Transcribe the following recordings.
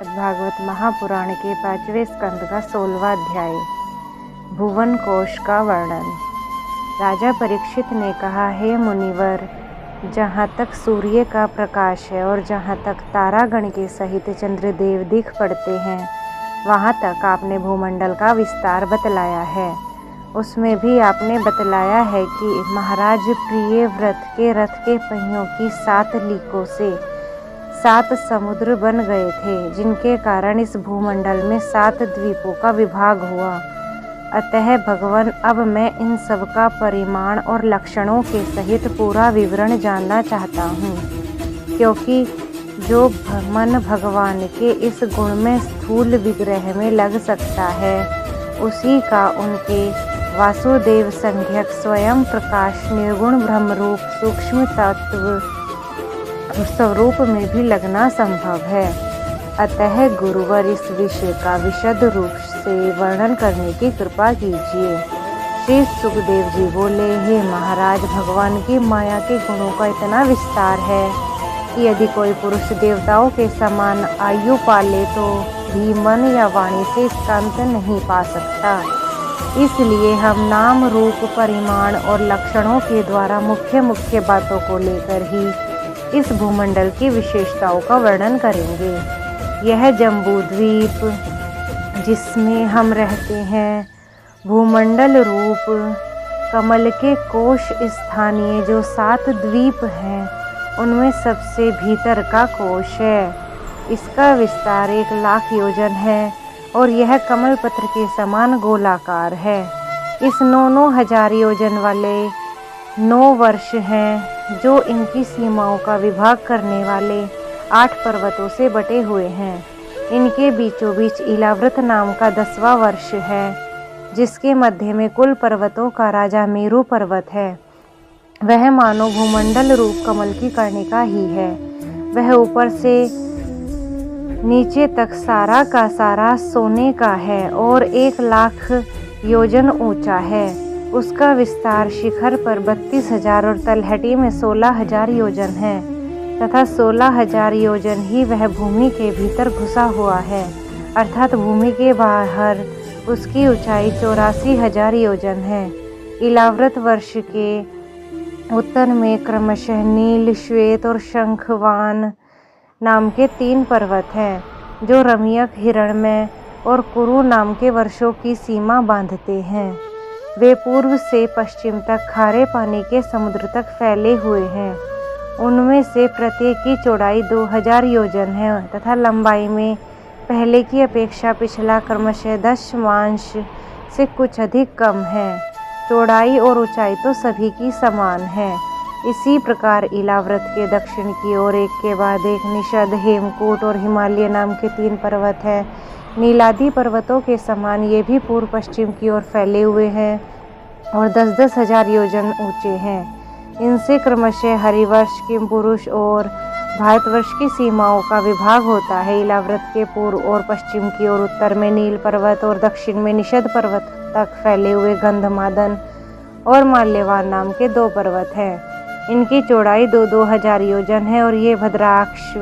भागवत महापुराण के 5वें स्कंद का 16वां अध्याय। भुवन कोश का वर्णन। राजा परीक्षित ने कहा, हे मुनिवर, जहाँ तक सूर्य का प्रकाश है और जहाँ तक तारागण के सहित चंद्रदेव दिख पड़ते हैं, वहाँ तक आपने भूमंडल का विस्तार बतलाया है। उसमें भी आपने बतलाया है कि महाराज प्रियव्रत के रथ के पहियों की 7 लीकों से 7 समुद्र बन गए थे, जिनके कारण इस भूमंडल में 7 द्वीपों का विभाग हुआ। अतः भगवान, अब मैं इन सब का परिमाण और लक्षणों के सहित पूरा विवरण जानना चाहता हूँ, क्योंकि जो मन भगवान के इस गुण में स्थूल विग्रह में लग सकता है, उसी का उनके वासुदेव संज्ञक स्वयं प्रकाश निर्गुण ब्रह्मरूप सूक्ष्म तत्व स्वरूप में भी लगना संभव है। अतः गुरुवर, इस विषय का विशद रूप से वर्णन करने की कृपा कीजिए। श्री सुखदेव जी बोले, हे महाराज, भगवान की माया के गुणों का इतना विस्तार है कि यदि कोई पुरुष देवताओं के समान आयु पाले तो भी मन या वाणी से इसका अंत नहीं पा सकता। इसलिए हम नाम रूप परिमाण और लक्षणों के द्वारा मुख्य मुख्य बातों को लेकर ही इस भूमंडल की विशेषताओं का वर्णन करेंगे। यह जम्बू द्वीप जिसमें हम रहते हैं, भूमंडल रूप कमल के कोश स्थानीय जो 7 द्वीप हैं, उनमें सबसे भीतर का कोश है। इसका विस्तार 1 लाख योजन है और यह कमल पत्र के समान गोलाकार है। इस 9 हजार योजन वाले 9 वर्ष हैं, जो इनकी सीमाओं का विभाग करने वाले 8 पर्वतों से बटे हुए हैं। इनके बीचों बीच इलाव्रत नाम का 10वां वर्ष है, जिसके मध्य में कुल पर्वतों का राजा मेरु पर्वत है। वह मानो भूमंडल रूप कमल की कर्णिका ही है। वह ऊपर से नीचे तक सारा का सारा सोने का है और 1 लाख योजन ऊंचा है। उसका विस्तार शिखर पर 32,000 और तलहटी में 16,000 योजन है, तथा 16,000 योजन ही वह भूमि के भीतर घुसा हुआ है, अर्थात भूमि के बाहर उसकी ऊंचाई 84,000 योजन है। इलाव्रत वर्ष के उत्तर में क्रमशः नील, श्वेत और शंखवान नाम के 3 पर्वत हैं, जो रम्यक, हिरण्मय और कुरु नाम के वर्षों की सीमा बांधते हैं। वे पूर्व से पश्चिम तक खारे पानी के समुद्र तक फैले हुए हैं। उनमें से प्रत्येक की चौड़ाई 2000 योजन है तथा लंबाई में पहले की अपेक्षा पिछला क्रमशः 10 से कुछ अधिक कम है। चौड़ाई और ऊंचाई तो सभी की समान है। इसी प्रकार इलाव्रत के दक्षिण की ओर एक के बाद एक निषद, हेमकूट और हिमालय नाम के 3 पर्वत हैं। नीलादि पर्वतों के समान ये भी पूर्व पश्चिम की ओर फैले हुए हैं और 10-10 हजार योजन ऊंचे हैं। इनसे क्रमशः हरिवर्ष, किमपुरुष और भारतवर्ष की सीमाओं का विभाग होता है। इलाव्रत के पूर्व और पश्चिम की ओर उत्तर में नील पर्वत और दक्षिण में निषद पर्वत तक फैले हुए गंधमादन और माल्यवान नाम के 2 पर्वत हैं। इनकी चौड़ाई 2-2 हजार योजन है और ये भद्राक्ष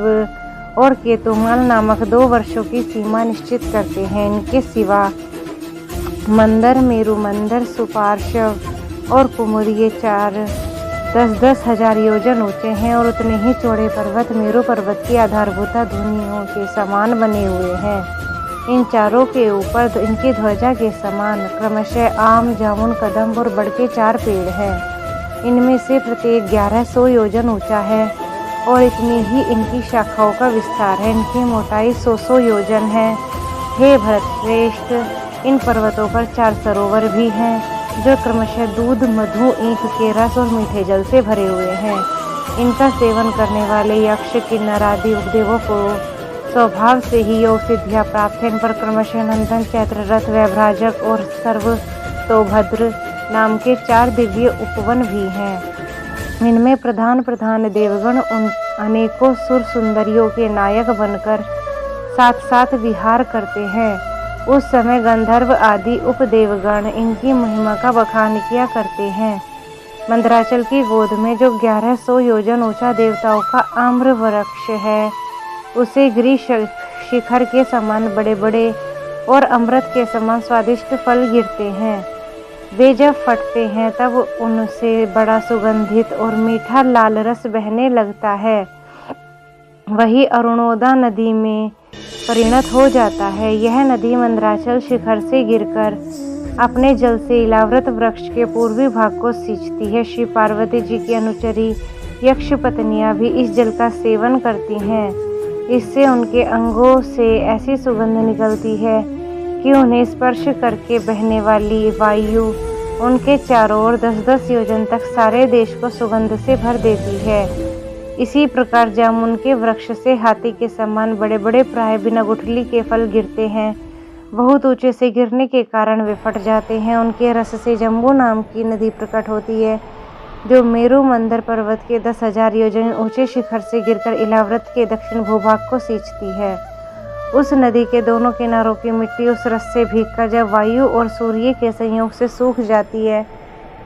और केतुमाल नामक 2 वर्षों की सीमा निश्चित करते हैं। इनके सिवा मंदर, मेरु मंदर, सुपार्श्व और कुमुद ये 4-10 हजार योजन ऊंचे हैं और उतने ही चौड़े पर्वत मेरु पर्वत की आधारभूता धुनियों के समान बने हुए हैं। इन चारों के ऊपर इनकी ध्वजा के समान क्रमशः आम, जामुन, कदम्ब और बड़ के 4 पेड़ हैं। इनमें से प्रत्येक 1100 योजन ऊंचा है और इतनी ही इनकी शाखाओं का विस्तार है। इनकी मोटाई 100 योजन है। हे भरतश्रेष्ठ, इन पर्वतों पर 4 सरोवर भी हैं, जो क्रमशः दूध, मधु, ईख के रस और मीठे जल से भरे हुए हैं। इनका सेवन करने वाले यक्ष, किन्नर आदि उपदेवों को स्वभाव से ही योग सिद्धियाँ प्राप्त है। इन पर क्रमशः नंदन, चैत्ररथ, वैभ्राजक और सर्वतोभद्र नाम के 4 दिव्य उपवन भी हैं। इनमें प्रधान प्रधान देवगण उन अनेकों सुर सुंदरियों के नायक बनकर साथ साथ विहार करते हैं। उस समय गंधर्व आदि उपदेवगण इनकी महिमा का बखान किया करते हैं। मंदराचल की गोद में जो 1100 योजन ऊंचा देवताओं का आम्र वृक्ष है, उसे गिरी शिखर के समान बड़े बड़े और अमृत के समान स्वादिष्ट फल गिरते हैं। वे जब फटते हैं तब उनसे बड़ा सुगंधित और मीठा लाल रस बहने लगता है। वही अरुणोदय नदी में परिणत हो जाता है। यह नदी मंदराचल शिखर से गिरकर अपने जल से इलाव्रत वृक्ष के पूर्वी भाग को सींचती है। श्री पार्वती जी की अनुचरी यक्ष पत्नियां भी इस जल का सेवन करती हैं। इससे उनके अंगों से ऐसी सुगंध निकलती है कि उन्हें स्पर्श करके बहने वाली वायु उनके चारों ओर 10-10 योजन तक सारे देश को सुगंध से भर देती है। इसी प्रकार जामुन के वृक्ष से हाथी के समान बड़े बड़े प्राय बिना गुठली के फल गिरते हैं। बहुत ऊंचे से गिरने के कारण वे फट जाते हैं। उनके रस से जम्बू नाम की नदी प्रकट होती है, जो मेरु मंदर पर्वत के 10,000 योजन ऊंचे शिखर से गिरकर इलाव्रत के दक्षिण भूभाग को सींचती है। उस नदी के दोनों किनारों की मिट्टी उस रस से भीगकर जब वायु और सूर्य के संयोग से सूख जाती है,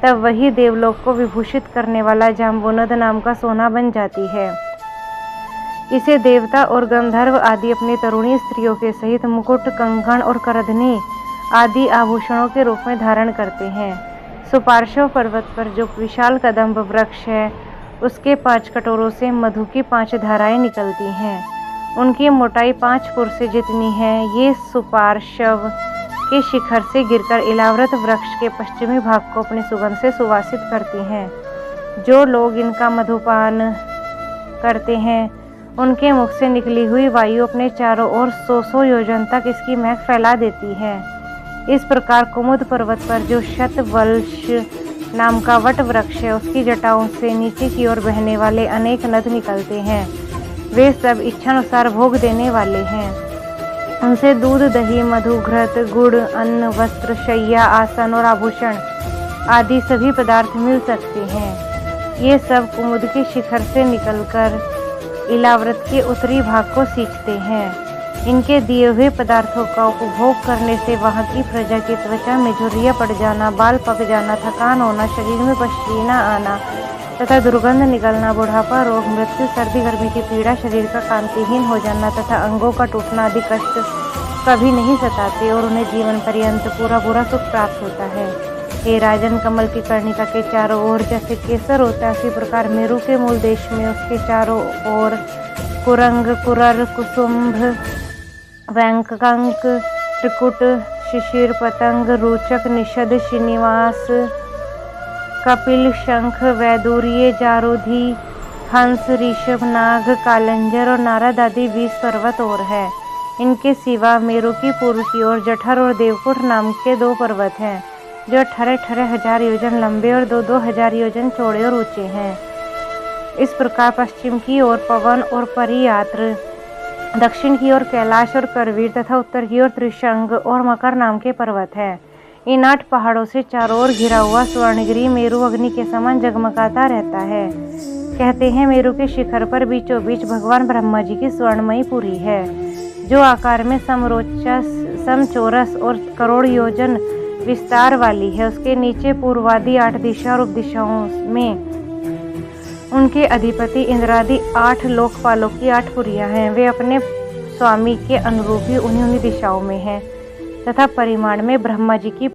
तब वही देवलोक को विभूषित करने वाला जाम्बूनद नाम का सोना बन जाती है। इसे देवता और गंधर्व आदि अपनी तरुणी स्त्रियों के सहित मुकुट, कंगन और करधनी आदि आभूषणों के रूप में धारण करते हैं। सुपार्श्व पर्वत पर जो विशाल कदम्ब वृक्ष है, उसके 5 कटोरों से मधु की 5 धाराएं निकलती हैं। उनकी मोटाई 5 फुट से जितनी है। ये सुपार्श्व के शिखर से गिरकर इलाव्रत वृक्ष के पश्चिमी भाग को अपनी सुगंध से सुवासित करती हैं। जो लोग इनका मधुपान करते हैं, उनके मुख से निकली हुई वायु अपने चारों ओर 100 योजन तक इसकी महक फैला देती है। इस प्रकार कुमुद पर्वत पर जो शतवल्श नाम का वट वृक्ष है, उसकी जटाओं से नीचे की ओर बहने वाले अनेक नद निकलते हैं। वे सब इच्छानुसार भोग देने वाले हैं। उनसे दूध, दही, मधु, घृत, गुड़, अन्न, वस्त्र, शैया, आसन और आभूषण आदि सभी पदार्थ मिल सकते हैं। ये सब कुमुद के शिखर से निकलकर इलाव्रत के उत्तरी भाग को सींचते हैं। इनके दिए हुए पदार्थों का उपभोग करने से वहाँ की प्रजा की त्वचा में झुर्रियाँ पड़ जाना, बाल पक जाना, थकान होना, शरीर में पसीना आना तथा दुर्गंध निकलना, बुढ़ापा, रोग, मृत्यु, सर्दी गर्मी की पीड़ा, शरीर का कांतिहीन हो जाना तथा अंगों का टूटना आदि कष्ट कभी नहीं सताते और उन्हें जीवन पर्यंत पूरा सुख प्राप्त होता है। हे राजन, कमल की कर्णिका के चारों ओर जैसे केसर होता है, उसी प्रकार मेरु के मूल देश में उसके चारों ओर कुरंग, कुरर, कुसुम्भ, वैंकंक, त्रिकुट, शिशिर, पतंग, रोचक, निषद, श्रीनिवास, कपिल, शंख, वैदूर्य, जारोधी, हंस, ऋषभ, नाग, कालंजर और नारद आदि 20 पर्वत और है। इनके सिवा मेरु की पूर्व की ओर जठर और देवकुट नाम के 2 पर्वत हैं, जो 18,000 हजार योजन लंबे और 2-2 हजार योजन चौड़े और ऊंचे हैं। इस प्रकार पश्चिम की ओर पवन और परियात्र, दक्षिण की ओर कैलाश और करवीर तथा उत्तर की ओर त्रिशंग और मकर नाम के पर्वत हैं। इन 8 पहाड़ों से चारों ओर घिरा हुआ स्वर्णगिरी मेरु अग्नि के समान जगमगाता रहता है। कहते हैं मेरु के शिखर पर बीचों बीच भगवान ब्रह्मा जी की स्वर्णमयी पुरी है, जो आकार में समचौरस और करोड़ योजन विस्तार वाली है। उसके नीचे पूर्वादि 8 दिशा और उपदिशाओं में उनके अधिपति इंद्रादि 8 लोकपालों की 8 पुरियां हैं। वे अपने स्वामी के अनुरूप ही उन्हीं दिशाओं में हैं तथा परिमाण में ब्रह्मा जी की